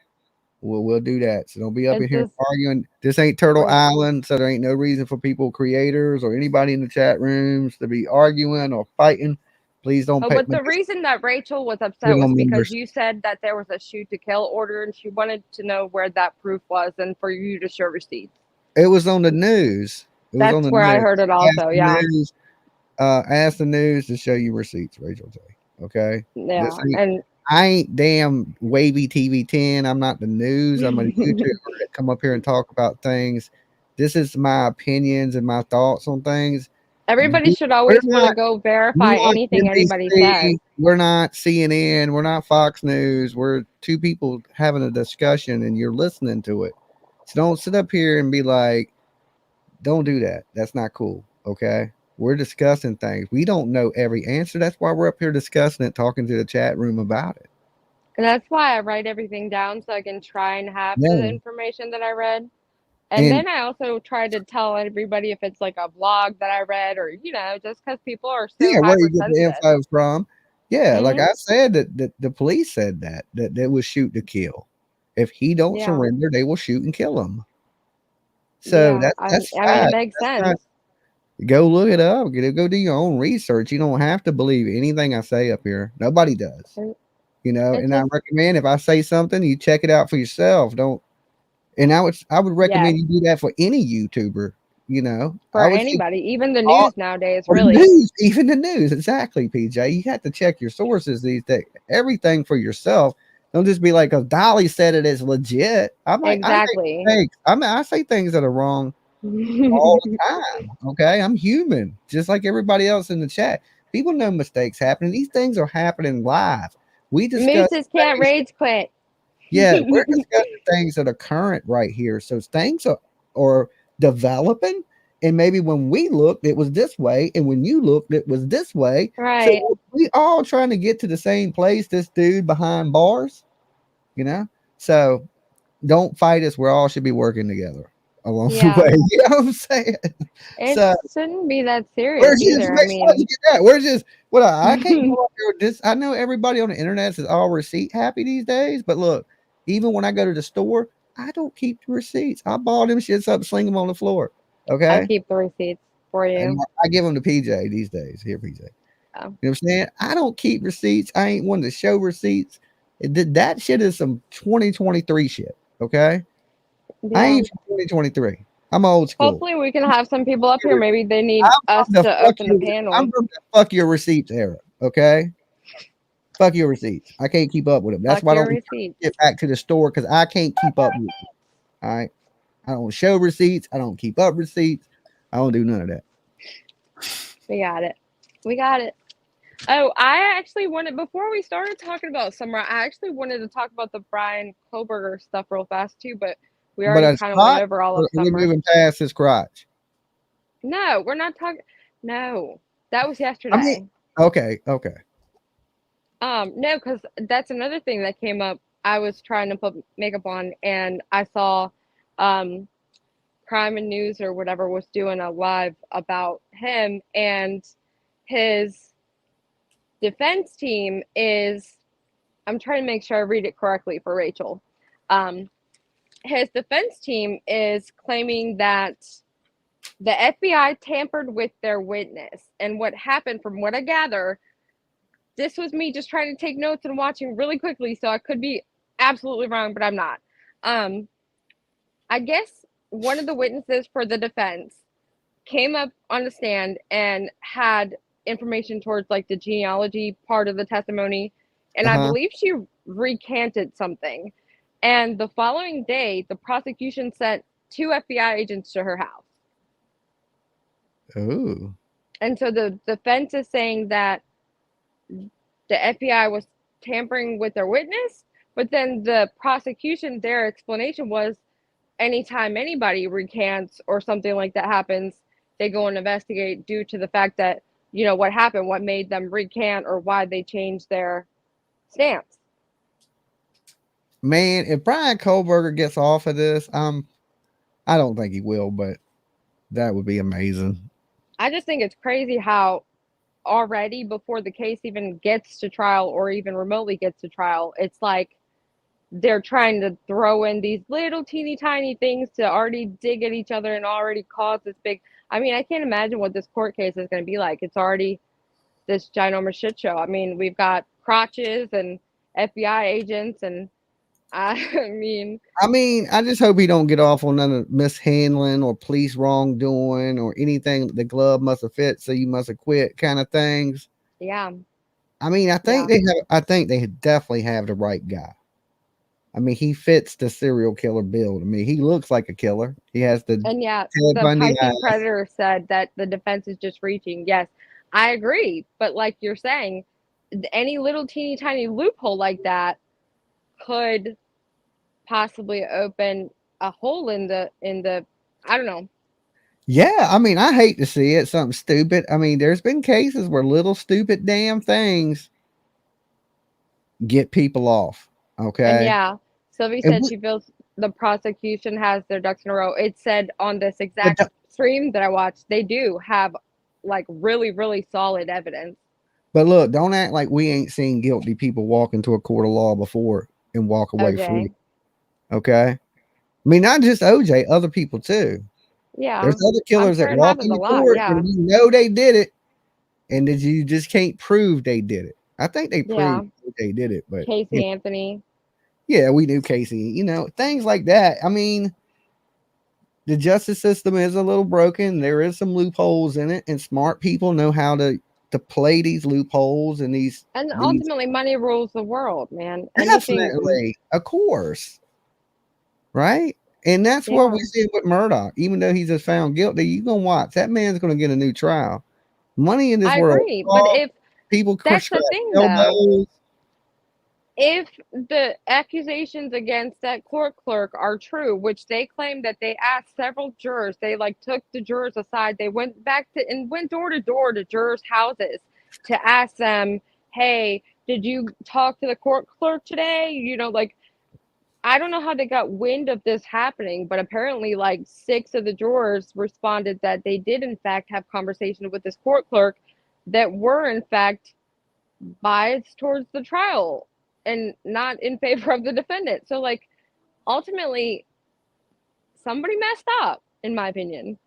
we'll do that. So don't be up in here arguing. This ain't Turtle Island, so there ain't no reason for people, creators, or anybody in the chat rooms to be arguing or fighting. Please don't. But the reason that Rachel was upset was because you said that there was a shoot to kill order, and she wanted to know where that proof was, and for you to show receipts. It was on the news. That's where I heard it also. Yeah. ask the news to show you receipts, Rachel J. Okay. Yeah, and I ain't damn wavy TV10. I'm not the news. I'm a YouTuber that come up here and talk about things. This is my opinions and my thoughts on things. everybody should We're always want to not, go we're verify not anything anybody says. NBC. We're not CNN. We're not Fox News. We're two people having a discussion and you're listening to it. So don't sit up here and be like, don't do that. That's not cool. Okay. We're discussing things. We don't know every answer. That's why we're up here discussing it, talking to the chat room about it. And that's why I write everything down so I can try and have the Yeah. information that I read. And And then I also try to tell everybody if it's like a blog that I read or, just because people are so yeah, where you get the hypersensitive. info from. Yeah, like Mhm. I said, that the police said that they will shoot to kill. If he don't Yeah. surrender, they will shoot and kill him. So Yeah, that's I mean, it fact. makes That's not, sense. go look it up. Go do your own research. You don't have to believe anything I say up here. Nobody does. And it And I just, recommend if I say something, you check it out for yourself. Don't. And I would yes, recommend you do that for any YouTuber. for I would say anybody, even the all, news nowadays, or the really. news, even the news. Exactly, PJ. You have to check your sources these days. Everything for yourself. Don't just be like, "Oh, Dolly said it is legit." I'm like, I make Exactly. mistakes. I say things that are wrong all the time. Okay, I'm human, just like everybody else in the chat. People know mistakes happen. These things are happening live. We discuss Mooses can't things. rage quit. Yeah, we're discussing things that are current right here. So things are developing. And maybe when we looked, it was this way. And when you looked, it was this way. So Right. we all trying to get to the same place, this dude behind bars, So don't fight us. We all should be working together along the Yeah. way. You know what I'm saying? It So shouldn't be that we're serious just either. I make sure you mean, get that. We're just I can't go up there with this. I know everybody on the internet is all receipt happy these days, but look, even when I go to the store, I don't keep the receipts. I ball them shits up, sling them on the floor. I Okay. keep the receipts for And you. I give them to PJ these days. Here, PJ. Oh, You know what I'm saying? I don't keep receipts. I ain't one to show receipts. That shit is some 2023 shit. Okay. I yeah. ain't from 2023. I'm old school. Hopefully, we can have some people up here. Maybe they need I'm us from the to fuck open the your panel. fuck your receipts era. Okay. Fuck your receipts. I can't keep up with them. That's Fuck why I your don't receipts. get back to the store because I can't keep up with it. All right. I don't show receipts. I don't keep up receipts. I don't do none of that. We got it. We got it. Oh, I actually wanted, before we started talking about summer, I actually wanted to talk about the Brian Koberger stuff real fast too, but we But already as kind of went crotch, over all of we're summer. moving past his crotch. No, we're not talking. No, that was I yesterday. mean, okay. No, because that's another thing that came up. I was trying to put makeup on, and I saw, Crime and News or whatever was doing a live about him, and his defense team is. I'm trying to make sure I read it correctly for Rachel. His defense team is claiming that the FBI tampered with their witness, and what happened, from what I gather, this was me just trying to take notes and watching really quickly, so I could be absolutely wrong, but I'm not. I guess one of the witnesses for the defense came up on the stand and had information towards like the genealogy part of the testimony, and I Uh-huh. believe she recanted something. And the following day, the prosecution sent 2 FBI agents to her house. Oh. And so the defense is saying that the FBI was tampering with their witness, but then the prosecution, their explanation was anytime anybody recants or something like that happens, they go and investigate due to the fact that, what happened, what made them recant, or why they changed their stance. Man, if Brian Kohlberger gets off of this, I don't think he will, but that would be amazing. I just think it's crazy how already before the case even gets to trial or even remotely gets to trial, it's like they're trying to throw in these little teeny tiny things to already dig at each other and already cause this big. I mean, I can't imagine what this court case is going to be like. It's already this ginormous shit show. I mean, we've got crotches and FBI agents and I mean, I just hope he don't get off on none of mishandling or police wrongdoing or anything. The glove must have fit, so you must have quit kind of things. yeah, I mean, I think yeah. they have. I think they definitely have the right guy. I mean, he fits the serial killer build. I mean, he looks like a killer. He has the And yeah, Ted the Bundy Pisces eyes. Predator said that the defense is just reaching. Yes, I agree. But like you're saying, any little teeny tiny loophole like that could possibly open a hole in the I don't know. Yeah, I mean, I hate to see it. Something stupid. I mean, there's been cases where little stupid damn things get people off. And Okay, yeah, Sylvie and said she feels the prosecution has their ducks in a row. It said on this the, exact stream that I watched, they do have like really, really solid evidence. but look, don't act like we ain't seen guilty people walk into a court of law before and walk away free. OJ. Okay, I mean, not just OJ, other people too. There's Yeah. other I'm killers sure that it walk happens a into lot. court Yeah. and you know they did it, and that you just can't prove they did it. I think they Yeah. proved they did it, but Casey Anthony. yeah, we knew Casey. You know, things like that. I mean, the justice system is a little broken. There is some loopholes in it, and smart people know how to play these loopholes and And these ultimately money rules the world, man. Anything definitely, of course, right? And that's what we yeah. see with Murdoch. Even though he's just found guilty, you gonna watch that man's gonna get a new trial. Money in this I world, agree. But if people that's the scratch thing though, elbows. if the accusations against that court clerk are true, which they claim that they asked several jurors, they like took the jurors aside, they went back to and went door to door to jurors' houses to ask them, hey, did you talk to the court clerk today? You know, like I don't know how they got wind of this happening, but apparently like 6 of the jurors responded that they did in fact have conversations with this court clerk that were in fact biased towards the trial and not in favor of the defendant. So like ultimately somebody messed up in my opinion.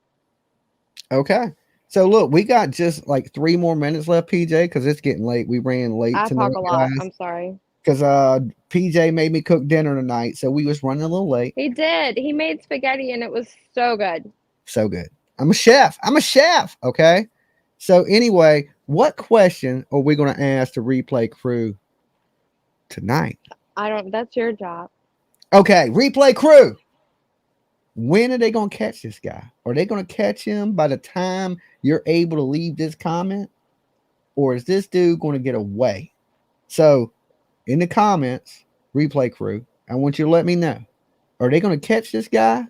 Okay. So look, we got just like 3 more minutes left, PJ, because it's getting late. We ran late I talk tonight, a lot. guys. I'm sorry. Because PJ made me cook dinner tonight, so we was running a little late. He did. He made spaghetti and it was so good. So good. I'm a chef. I'm a chef. Okay. So anyway, what question are we going to ask the replay crew tonight? That's your job. Okay, replay crew. When are they going to catch this guy? Are they going to catch him by the time you're able to leave this comment? Or is this dude going to get away? So in the comments, replay crew, I want you to let me know. Are they going to catch this guy?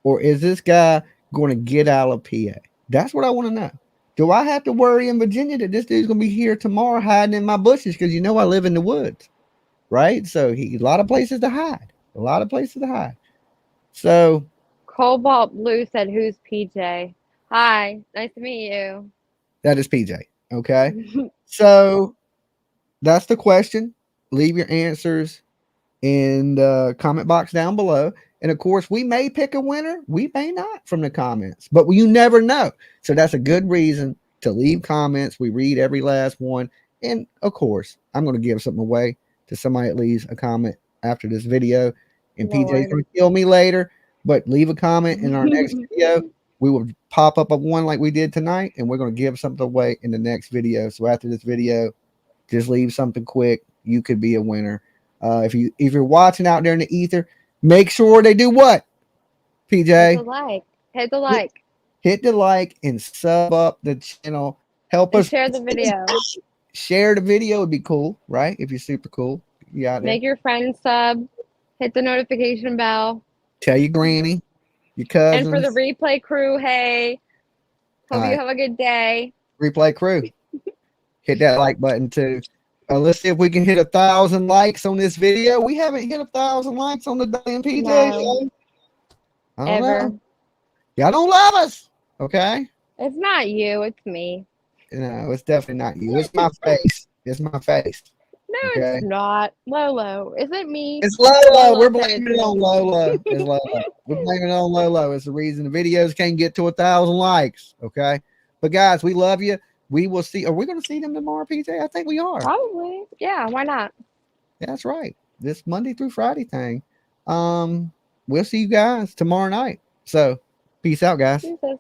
Or is this guy going to get out of PA? That's what I want to know. Do I have to worry in Virginia that this dude's going to be here tomorrow hiding in my bushes? Because you know I live in the woods, right? So a lot of places to hide. A lot of places to hide. So Cobalt Blue said, who's PJ? Hi, nice to meet you. that is PJ. Okay. So that's the question. Leave your answers in the comment box down below. And of course, we may pick a winner. We may not from the comments, but you never know. So that's a good reason to leave comments. We read every last one. And of course, I'm going to give something away to somebody that leaves a comment after this video. And PJ's going to kill me later, but leave a comment in our next video. We will pop up a one like we did tonight, and we're going to give something away in the next video. So after this video, just leave something quick. You could be a winner. If you're watching out there in the ether, make sure they do what? PJ, hit the like. Hit the like. Hit the like and sub up the channel. Help And us share the video. Share the video would be cool, right? If you're super cool, you out there. Make your friends sub. Hit the notification bell. Tell your granny, your cousins. And for the replay crew, hey, hope you right. have a good day. Replay crew, hit that like button too. Let's see if we can hit 1,000 likes on this video. We haven't hit 1,000 likes on the Dolly and PJ show. I don't know. Y'all don't love us, okay? It's not you, it's me. No, it's definitely not you. It's my face. It's my face. No, okay? It's not. Lolo. Is it me? It's Lolo. We're blaming it on Lolo. It's Lolo. We're blaming it on Lolo. It's the reason the videos can't get to 1,000 likes, okay? But guys, we love you. We will see. Are we going to see them tomorrow, PJ? I think we are. Probably. Yeah, why not? That's right. this Monday through Friday thing. We'll see you guys tomorrow night. So peace out, guys. Jesus.